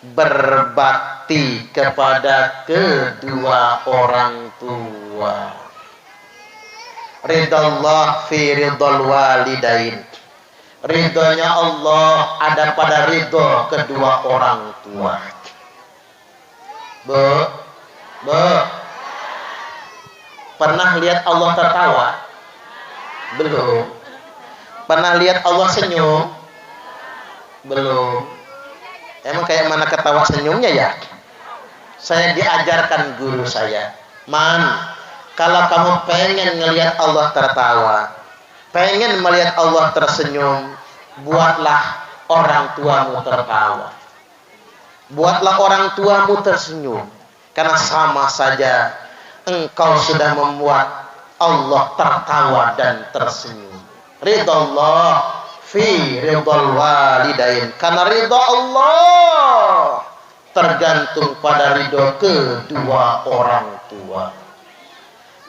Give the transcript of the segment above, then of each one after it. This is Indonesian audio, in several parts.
berbakti kepada kedua orang tua. Ridallah fi ridal walidain. Ridhonya Allah ada pada ridho kedua orang tua. Pernah lihat Allah tertawa? Belum. Pernah lihat Allah senyum? Belum. Emang kayak mana ketawa senyumnya ya? Saya diajarkan guru saya, kalau kamu pengen ngelihat Allah tertawa, pengen melihat Allah tersenyum, buatlah orang tuamu tertawa. Buatlah orang tuamu tersenyum. Karena sama saja engkau sudah membuat Allah tertawa dan tersenyum. Ridallah fi ridal walidain. Karena ridha Allah tergantung pada ridho kedua orang tua.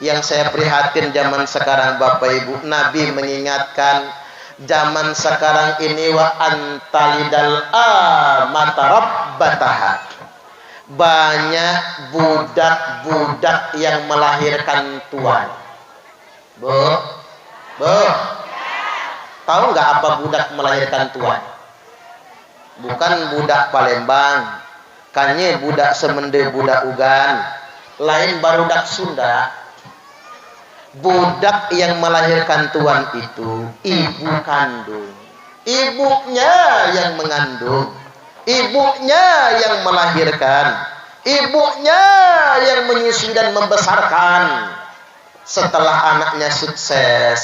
Yang saya prihatin zaman sekarang Bapak Ibu, Nabi mengingatkan zaman sekarang ini wa antalidal amata rabbataha. Banyak budak-budak yang melahirkan tuan. Tahu nggak apa budak melahirkan tuan? Bukan budak Palembang, kanye budak Semende, budak Ugan, lain barudak Sunda. Budak yang melahirkan tuan itu ibu kandung, ibunya yang mengandung, ibunya yang melahirkan, ibunya yang menyusui dan membesarkan. Setelah anaknya sukses,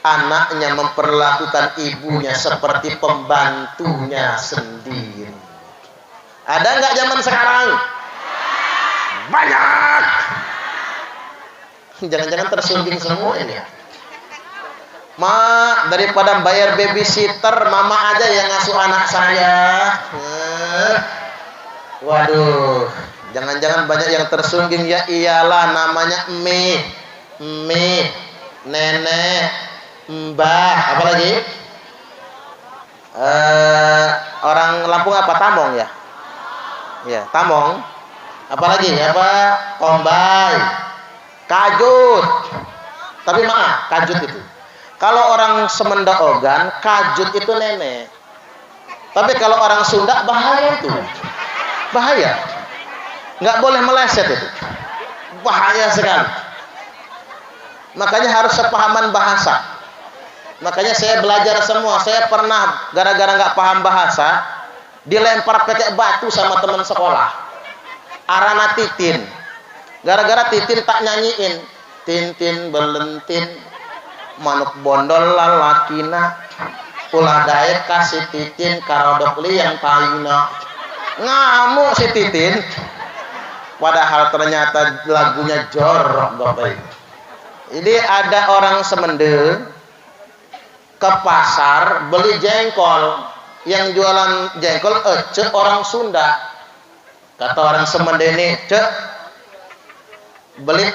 anaknya memperlakukan ibunya seperti pembantunya sendiri. Ada nggak zaman sekarang? Banyak. Jangan-jangan tersungging semua ini ya. Mak, daripada bayar babysitter, mama aja yang ngasuh anak saya. Waduh, jangan-jangan banyak yang tersungging ya. Iyalah, namanya Emi, nenek, mbah, apa lagi? Orang Lampung apa? Tamong ya? Ya, Tamong. Apalagi? Apa? Kombay, Kajut. Tapi maaf, Kajut itu. Kalau orang Semenda Ogan, Kajut itu nenek. Tapi kalau orang Sunda, bahaya itu. Bahaya. Nggak boleh meleset itu. Bahaya sekali. Makanya harus sepahaman bahasa. Makanya saya belajar semua. Saya pernah gara-gara nggak paham bahasa, dilempar pakai batu sama teman sekolah. Arana Titin. Gara-gara Titin tak nyanyiin. Tintin belentin, manuk bondol lalakina, ulah daek kasih Titin karodok liang taina. Ngamuk si Titin. Padahal ternyata lagunya jorok Bapak Ibu. Jadi ada orang Semende ke pasar beli jengkol. Yang jualan jengkol cek orang Sunda. Kata orang Semende ini, cek beli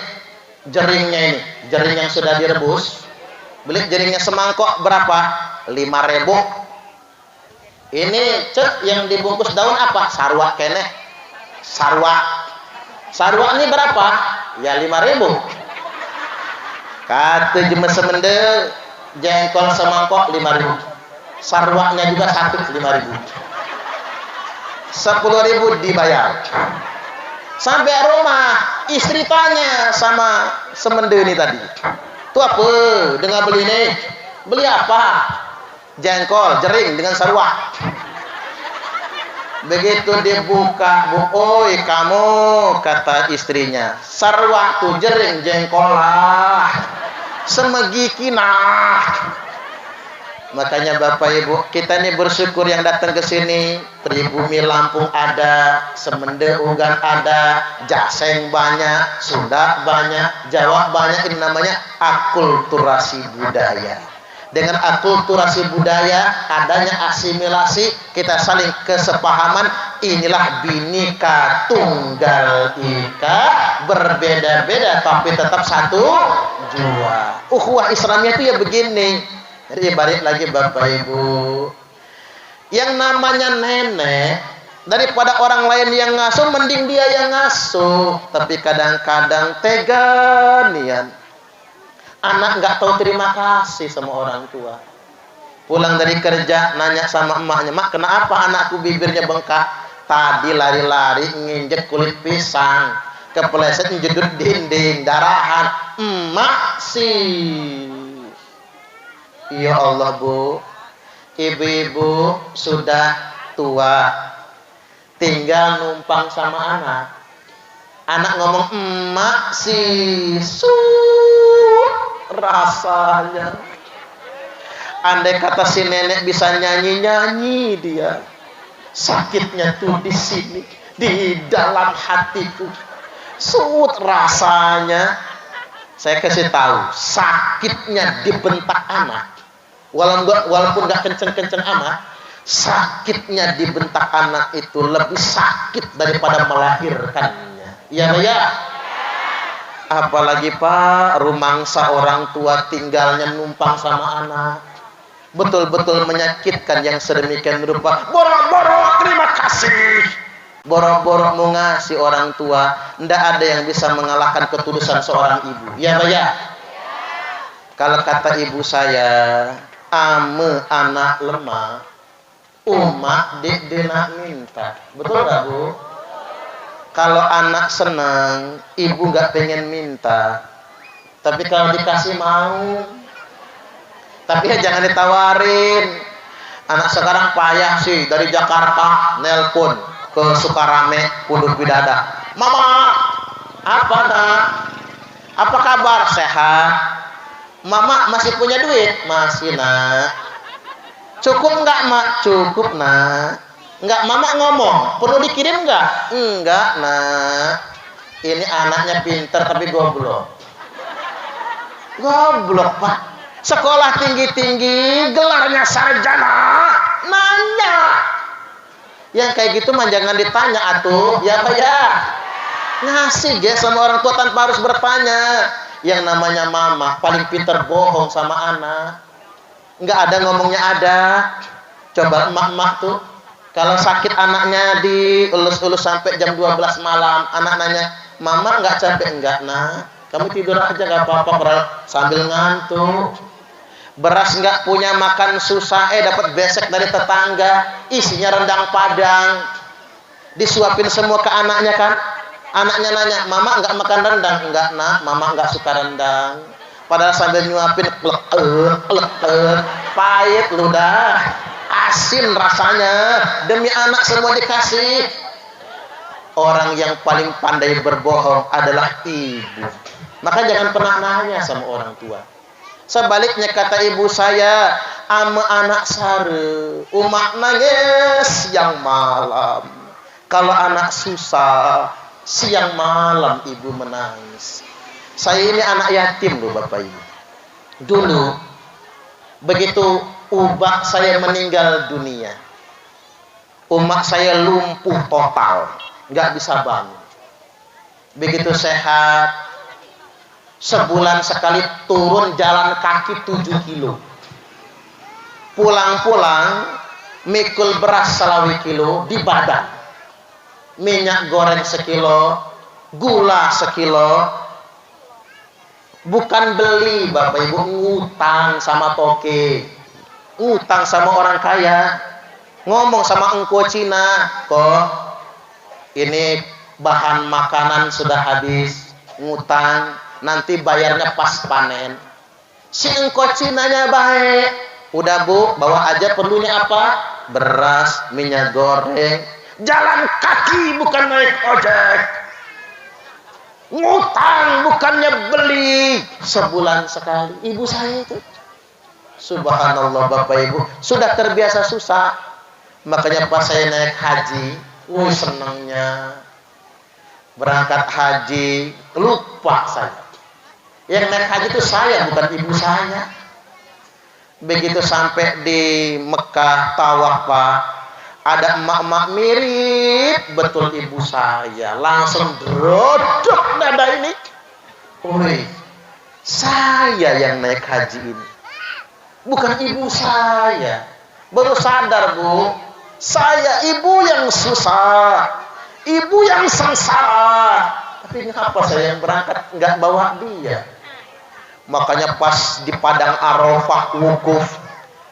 jeringnya ini, jering yang sudah direbus. Beli jeringnya semangkok berapa? 5.000. Ini cek yang dibungkus daun apa? Sarwa kene. Sarwa ini berapa? Ya 5.000. Kata jema Semende, jengkol semangkok 5.000. Sarwanya juga 5.000. 10.000 dibayar. Sampai rumah, istri tanya sama Semende ini tadi, "Itu apa? Dengan beli ini? Beli apa?" "Jengkol, jering dengan sarwa." Begitu dibuka, "Oi kamu," kata istrinya, "sarwa tuh jering jengkol lah. Semegi kinah." Makanya Bapak Ibu, kita ini bersyukur yang datang ke sini. Pribumi Lampung ada, Semende Ugan ada, Jaseng banyak, Sunda banyak, Jawa banyak. Ini namanya akulturasi budaya. Dengan akulturasi budaya, adanya asimilasi, kita saling kesepahaman. Inilah Bhinneka Tunggal Ika, berbeda-beda tapi tetap satu jua. Ukhuwah Islamnya itu ya begini. Jadi balik lagi Bapak Ibu, yang namanya nenek Daripada orang lain yang ngasuh, mending dia yang ngasuh. Tapi kadang-kadang tega nian. Anak nggak tahu terima kasih sama orang tua. Pulang dari kerja, nanya sama emaknya, "Mak, kenapa anakku bibirnya bengkak?" "Tadi lari-lari nginjek kulit pisang, kepleset jedut dinding, darahan." "Emak sih." Ya Allah, Bu. Ibu-ibu sudah tua, tinggal numpang sama anak. Anak ngomong, "Emak sih." Rasanya. Andai kata si nenek bisa nyanyi-nyanyi dia. Sakitnya tuh di sini, di dalam hatiku. Rasanya. Saya kasih tahu, sakitnya dibentak anak. Walaupun nggak kenceng-kenceng amat, sakitnya dibentak anak itu lebih sakit daripada melahirkannya. Iya, ya. Apalagi Pak, rumangsa orang tua tinggalnya numpang sama anak. Betul-betul menyakitkan yang sedemikian rupa. Boro-boro terima kasih. Boro-boro mau ngasih orang tua. Ndak ada yang bisa mengalahkan ketulusan seorang ibu. Ya, Pak, ya. Kalau kata ibu saya, ame anak lemah, umak dek minta. Betul nggak, Bu? Kalau anak senang, ibu nggak pengen minta. Tapi kalau dikasih mau. Tapi ya jangan ditawarin. Anak sekarang payah sih, dari Jakarta nelpon ke Sukarame, Pondok Bidada. "Mama, apa nak? Apa kabar? Sehat? Mama masih punya duit?" "Masih nak." "Cukup enggak, Mak?" "Cukup, nak." "Enggak, Mama ngomong, perlu dikirim enggak?" "Enggak, nak. Ini anaknya pinter tapi goblok." Goblok, Pak. Sekolah tinggi-tinggi, gelarnya sarjana, nanya. Yang kayak gitu mah jangan ditanya atuh, ya Pak ya. Ngasih ya sama orang tua tanpa harus bertanya. Yang namanya mama paling pinter bohong sama anak. Nggak ada ngomongnya ada. Coba emak-emak tuh, kalau sakit anaknya dielus-elus sampai jam 12 malam, anak nanya, "Mama nggak capek?" "Nggak, nak. Kamu tidur aja nggak apa-apa," sambil ngantuk. Beras nggak punya, makan susah, dapat besek dari tetangga, isinya rendang Padang, disuapin semua ke anaknya kan. Anaknya nanya, "Mama nggak makan rendang?" "Nggak, nak. Mama nggak suka rendang." Padahal sambil nyuapin, pahit lu dah, asin rasanya. Demi anak semua dikasih. Orang yang paling pandai berbohong adalah ibu. Maka jangan pernah nanya sama orang tua. Sebaliknya kata ibu saya, "Ama anak sare, umak nangis siang malam." Kalau anak susah, siang malam ibu menangis. Saya ini anak yatim loh Bapak Ibu. Dulu, begitu ubak saya meninggal dunia, umak saya lumpuh total, nggak bisa bangun. Begitu sehat, sebulan sekali turun jalan kaki 7 kilo. Pulang-pulang mikul beras selawi kilo di badan. Minyak goreng sekilo, gula sekilo. Bukan beli Bapak Ibu, ngutang sama toke. Ngutang sama orang kaya. Ngomong sama engko Cina, "Kok ini bahan makanan sudah habis, ngutang, nanti bayarnya pas panen." Si engko Cinanya baik. "Udah Bu, bawa aja perlunya apa? Beras, minyak goreng." Jalan kaki bukan naik ojek. Ngutang bukannya beli. Sebulan sekali. Ibu saya itu, subhanallah Bapak Ibu, sudah terbiasa susah. Makanya pas saya naik haji, senangnya. Berangkat haji, lupa saya. Yang naik haji itu saya, bukan ibu saya. Begitu sampai di Mekah tawaf Pak, ada emak-emak mirip betul ibu saya. Langsung drodok dada ini. Wih, saya yang naik haji ini, bukan ibu saya. Baru sadar Bu, Saya ibu yang susah, ibu yang sengsara. Tapi kenapa saya yang berangkat nggak bawa dia? Makanya pas di padang Arafah wukuf,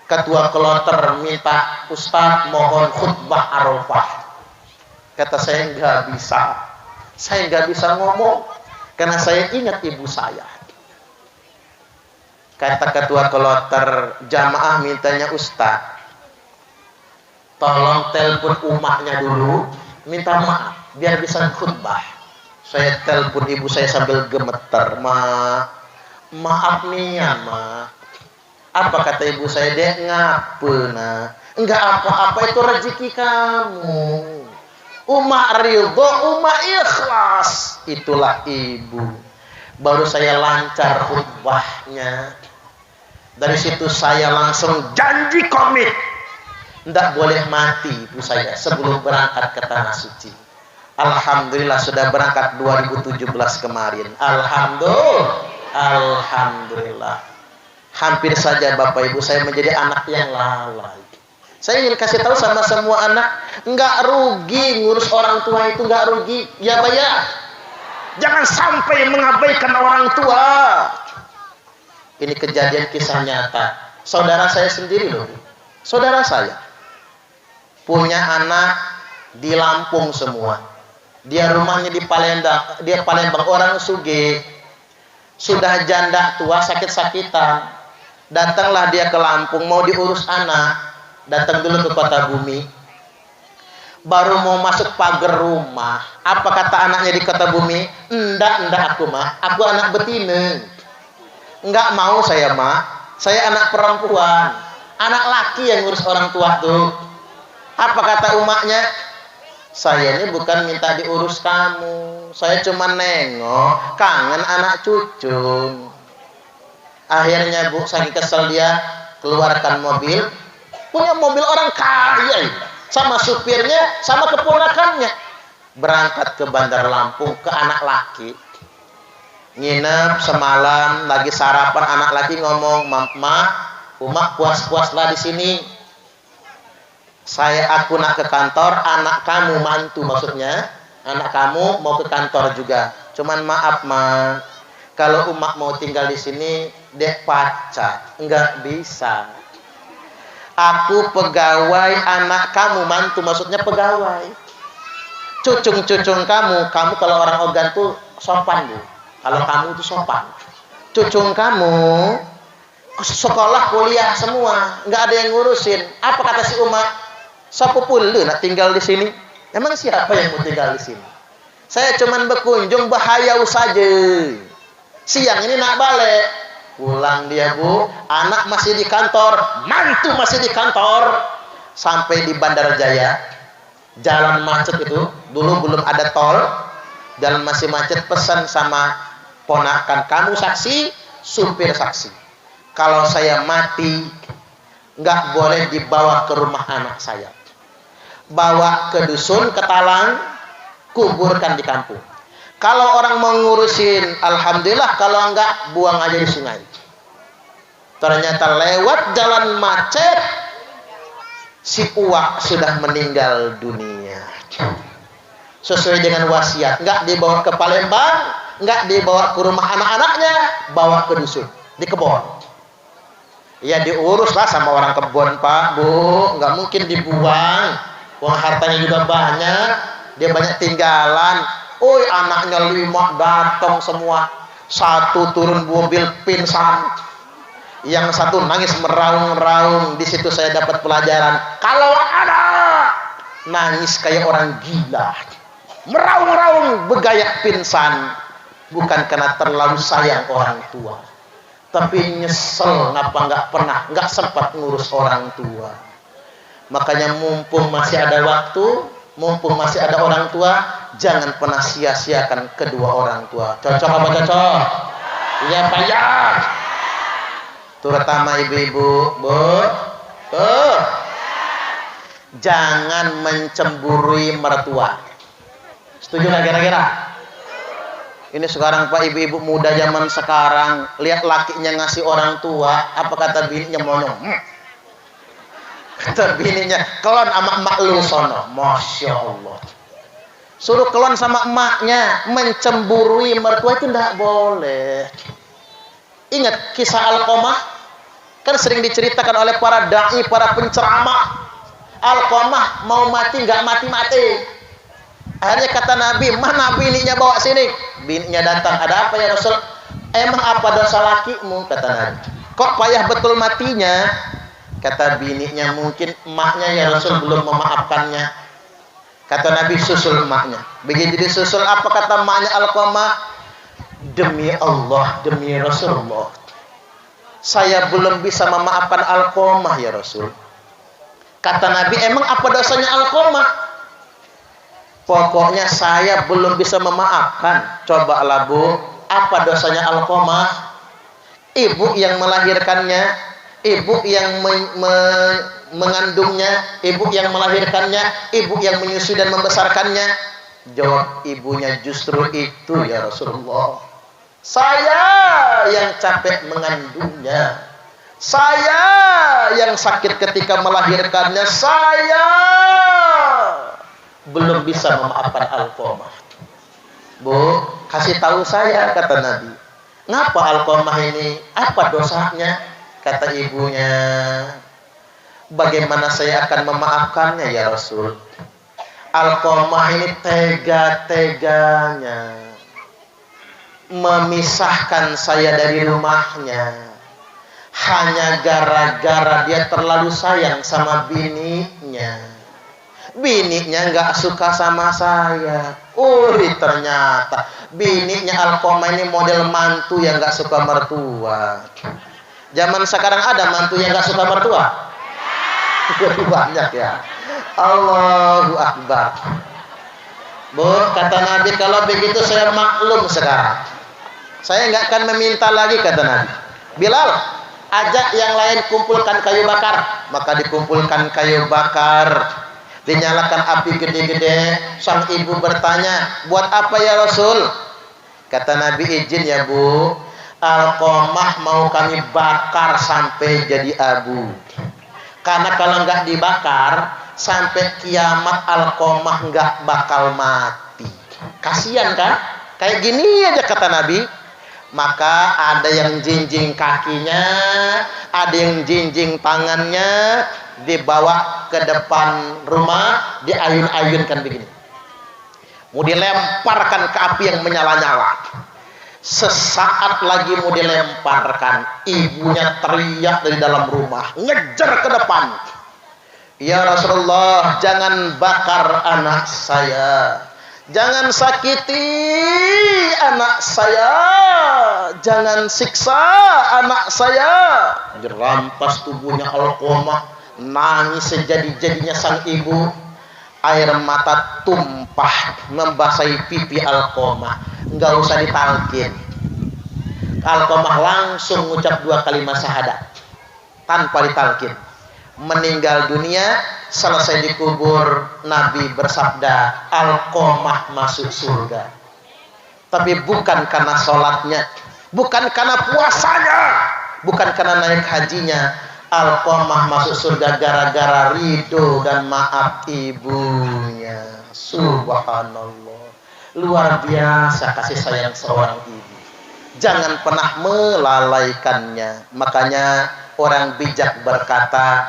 ketua kloter minta, Ustaz mohon khutbah Arafah. Kata saya nggak bisa ngomong karena saya ingat ibu saya. Kata ketua kloter, jamaah mintanya Ustaz, tolong telepon umaknya dulu, minta maaf biar bisa khutbah. Saya telepon ibu saya sambil gemeter, maaf nih ya ma. Apa kata ibu saya? Dia ngapena. Enggak apa-apa, itu rezeki kamu. Umak ridho, umak ikhlas. Itulah ibu. Baru saya lancar khutbahnya. Dari situ saya langsung janji komit. Enggak boleh mati ibu saya sebelum berangkat ke Tanah Suci. Alhamdulillah sudah berangkat 2017 kemarin. Alhamdulillah. Hampir saja Bapak Ibu saya menjadi anak yang lalai. Saya ingin kasih tahu sama semua anak, enggak rugi ngurus orang tua itu, enggak rugi. Ya Pak ya. Jangan sampai mengabaikan orang tua. Ini kejadian kisah nyata. Saudara saya sendiri loh. Saudara saya punya anak di Lampung semua. Dia rumahnya di Palembang, dia Palembang orang sugih. Sudah janda tua sakit-sakitan. Datanglah dia ke Lampung mau diurus anak. Datang dulu ke Kota Bumi. Baru mau masuk pagar rumah. Apa kata anaknya di Kota Bumi? Enggak aku mah. Aku anak betina. Enggak mau saya mah. Saya anak perempuan. Anak laki yang ngurus orang tua tuh. Apa kata umaknya? Saya ini bukan minta diurus kamu. Saya cuma nengok, kangen anak cucu. Akhirnya Bu, saking kesel dia keluarkan mobil. Punya mobil orang kaya ini. Sama supirnya, sama keponakannya. Berangkat ke Bandar Lampung, ke anak laki. Nginep semalam, lagi sarapan, anak laki ngomong, Umak puas-puaslah di sini. Aku nak ke kantor, anak kamu mantu maksudnya. Anak kamu mau ke kantor juga. Cuman maaf kalau umak mau tinggal di sini, dek pacar, enggak bisa. Aku pegawai, anak kamu mantu maksudnya pegawai. Cucung kamu kalau orang Ogan tuh sopan Bu. Kalau kamu itu sopan. Cucung kamu sekolah kuliah semua, enggak ada yang ngurusin. Apa kata si umak? Siapa pun lu nak tinggal di sini? Emang siapa yang mau tinggal di sini? Saya cuman berkunjung berhayau saja. Siang ini nak balik. Pulang dia Bu, anak masih di kantor, mantu masih di kantor. Sampai di Bandar Jaya, jalan macet itu, dulu belum ada tol, jalan masih macet, pesan sama ponakan, kamu saksi, supir saksi. Kalau saya mati, nggak boleh dibawa ke rumah anak saya. Bawa ke dusun, ke talang, kuburkan di kampung. Kalau orang mau ngurusin, alhamdulillah. Kalau enggak, buang aja di sungai. Ternyata lewat jalan macet, si uak sudah meninggal dunia. Sesuai dengan wasiat, enggak dibawa ke Palembang, enggak dibawa ke rumah anak-anaknya, bawa ke dusun, di kebun. Ya diuruslah sama orang kebun Pak, Bu, enggak mungkin dibuang. Uang hartanya juga banyak, dia banyak tinggalan. Anaknya 5 datang semua. Satu turun mobil pingsan, yang satu nangis meraung-raung. Di situ saya dapat pelajaran. Kalau ada nangis kayak orang gila, meraung-raung, bergayak pingsan, bukan karena terlalu sayang orang tua, tapi nyesel ngapa nggak sempat ngurus orang tua. Makanya mumpung masih ada waktu, mumpung masih ada orang tua, jangan pernah sia-siakan kedua orang tua. Cocok apa cocok? Iya Pak ya. Terutama ibu-ibu, Bu. Jangan mencemburui mertua. Setuju nggak kira-kira? Ini sekarang Pak, ibu-ibu muda zaman sekarang lihat lakinya ngasih orang tua, apa kata bininya monyong? Kata bininya, kelon sama emak lu sono. Masya Allah. Suruh kelon sama emaknya, mencemburui mertua itu tidak boleh. Ingat kisah Alqamah? Kan sering diceritakan oleh para da'i, para penceramah. Alqamah mau mati nggak mati-mati. Akhirnya kata Nabi, mana bininya bawa sini? Bininya datang, ada apa ya Rasul? Emang apa dosa lakimu? Kata Nabi. Kok payah betul matinya? Kata bininya, mungkin emaknya ya Rasul belum memaafkannya. Kata Nabi, susul emaknya. Begitu disusul, apa kata emaknya Alqamah? Demi Allah, demi Rasulullah, saya belum bisa memaafkan Alqamah ya Rasul. Kata Nabi, emang apa dosanya Alqamah? Pokoknya saya belum bisa memaafkan. Cobalah Bu, apa dosanya Alqamah? Ibu yang melahirkannya, ibu yang mengandungnya, ibu yang melahirkannya, ibu yang menyusui dan membesarkannya. Jawab ibunya, justru itu ya Rasulullah. Saya yang capek mengandungnya, saya yang sakit ketika melahirkannya, saya belum bisa memaafkan Alqamah. Bu, kasih tahu saya, kata Nabi. Ngapa Alqamah ini? Apa dosanya? Kata ibunya, bagaimana saya akan memaafkannya ya Rasul? Alqamah ini tega-teganya memisahkan saya dari rumahnya, hanya gara-gara dia terlalu sayang sama bininya. Bininya nggak suka sama saya. Ternyata bininya Alqamah ini model mantu yang nggak suka mertua. Zaman sekarang ada mantu yang nggak suka mertua? Banyak ya. Allahu Akbar. Bu, kata Nabi, kalau begitu saya maklum sekarang. Saya nggak akan meminta lagi, kata Nabi. Bilal, ajak yang lain kumpulkan kayu bakar. Maka dikumpulkan kayu bakar. Dinyalakan api gede-gede. Sang ibu bertanya, buat apa ya Rasul? Kata Nabi, izin ya Bu, Alqamah mau kami bakar sampai jadi abu. Karena kalau nggak dibakar, sampai kiamat Alqamah nggak bakal mati. Kasihan kan? Kayak gini aja kata Nabi. Maka ada yang jinjing kakinya, ada yang jinjing tangannya, dibawa ke depan rumah, diayun-ayunkan begini. Mau dilemparkan ke api yang menyala-nyala. Sesaat lagi mau dilemparkan, ibunya teriak dari dalam rumah, ngejar ke depan. Ya Rasulullah, jangan bakar anak saya, jangan sakiti anak saya, jangan siksa anak saya. Dirampas tubuhnya Alqamah, nangis sejadi-jadinya sang ibu. Air mata tumpah membasahi pipi Alqamah. Enggak usah ditalkin. Alqamah langsung mengucap 2 kalimat syahadat tanpa ditalkin. Meninggal dunia, selesai dikubur, Nabi bersabda, Alqamah masuk surga. Tapi bukan karena sholatnya, bukan karena puasanya, bukan karena naik hajinya. Alqamah masuk surga gara-gara ridho dan maaf ibunya. Subhanallah. Luar biasa kasih sayang seorang ibu. Jangan pernah melalaikannya. Makanya orang bijak berkata,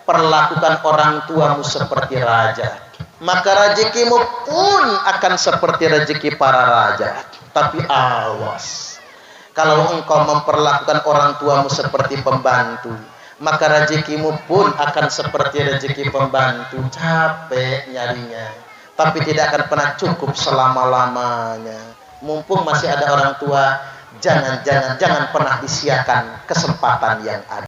perlakukan orang tuamu seperti raja, maka rezekimu pun akan seperti rezeki para raja. Tapi awas, kalau engkau memperlakukan orang tuamu seperti pembantu, maka rezekimu pun akan seperti rezeki pembantu. Capek nyarinya, tapi tidak akan pernah cukup selama-lamanya. Mumpung masih ada orang tua, jangan pernah disia-siakan kesempatan yang ada.